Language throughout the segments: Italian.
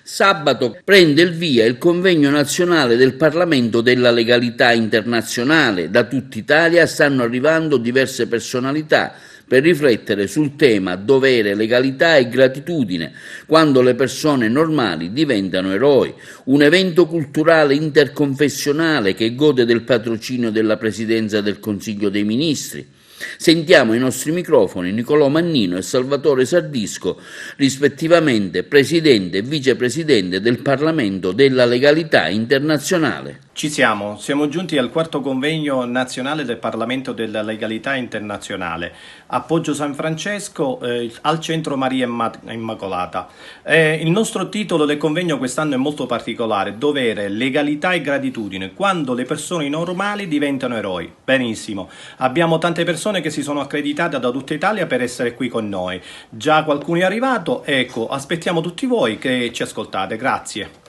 Sabato prende il via il convegno nazionale del Parlamento della legalità internazionale. Da tutta Italia stanno arrivando diverse personalità per riflettere sul tema dovere, legalità e gratitudine, quando le persone normali diventano eroi. Un evento culturale interconfessionale che gode del patrocinio della Presidenza del Consiglio dei Ministri. Sentiamo ai nostri microfoni Nicolò Mannino e Salvatore Sardisco, rispettivamente Presidente e Vicepresidente del Parlamento della Legalità Internazionale. Ci siamo giunti al quarto convegno nazionale del Parlamento della Legalità Internazionale, appoggio San Francesco al Centro Maria Immacolata. Il nostro titolo del convegno quest'anno è molto particolare: dovere, legalità e gratitudine, quando le persone normali diventano eroi. Benissimo, abbiamo tante persone che si sono accreditate da tutta Italia per essere qui con noi. Già qualcuno è arrivato, ecco, aspettiamo tutti voi che ci ascoltate, grazie.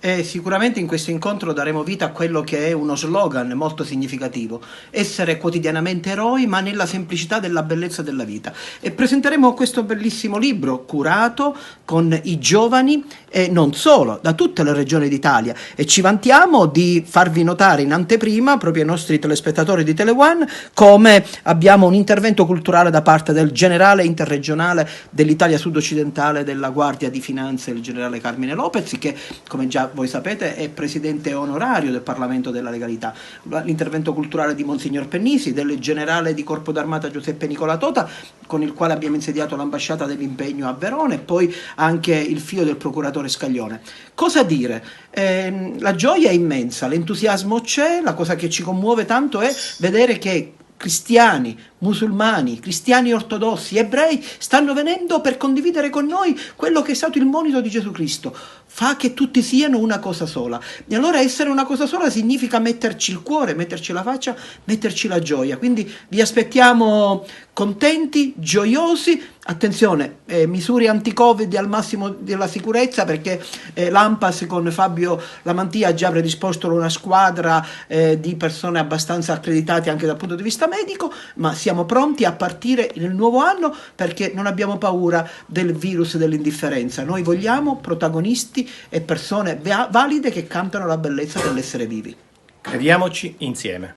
E sicuramente in questo incontro daremo vita a quello che è uno slogan molto significativo: essere quotidianamente eroi ma nella semplicità della bellezza della vita. E presenteremo questo bellissimo libro curato con i giovani e non solo, da tutte le regioni d'Italia, e ci vantiamo di farvi notare in anteprima, proprio ai nostri telespettatori di Tele1, come abbiamo un intervento culturale da parte del generale interregionale dell'Italia sud-occidentale della Guardia di Finanza, il generale Carmine Lopez, che come già voi sapete è presidente onorario del Parlamento della Legalità. L'intervento culturale di Monsignor Pennisi, del generale di Corpo d'Armata Giuseppe Nicola Tota, con il quale abbiamo insediato l'ambasciata dell'impegno a Verona, e poi anche il figlio del procuratore Scaglione. Cosa dire? La gioia è immensa, l'entusiasmo c'è, la cosa che ci commuove tanto è vedere che cristiani, musulmani, cristiani ortodossi, ebrei stanno venendo per condividere con noi quello che è stato il monito di Gesù Cristo: fa che tutti siano una cosa sola. E allora essere una cosa sola significa metterci il cuore, metterci la faccia, metterci la gioia. Quindi vi aspettiamo contenti, gioiosi. Attenzione, misure anti-Covid al massimo della sicurezza, perché l'ANPAS con Fabio Lamantia ha già predisposto una squadra di persone abbastanza accreditate anche dal punto di vista medico, ma siamo pronti a partire nel nuovo anno perché non abbiamo paura del virus dell'indifferenza. Noi vogliamo protagonisti e persone valide che cantano la bellezza dell'essere vivi. Crediamoci insieme.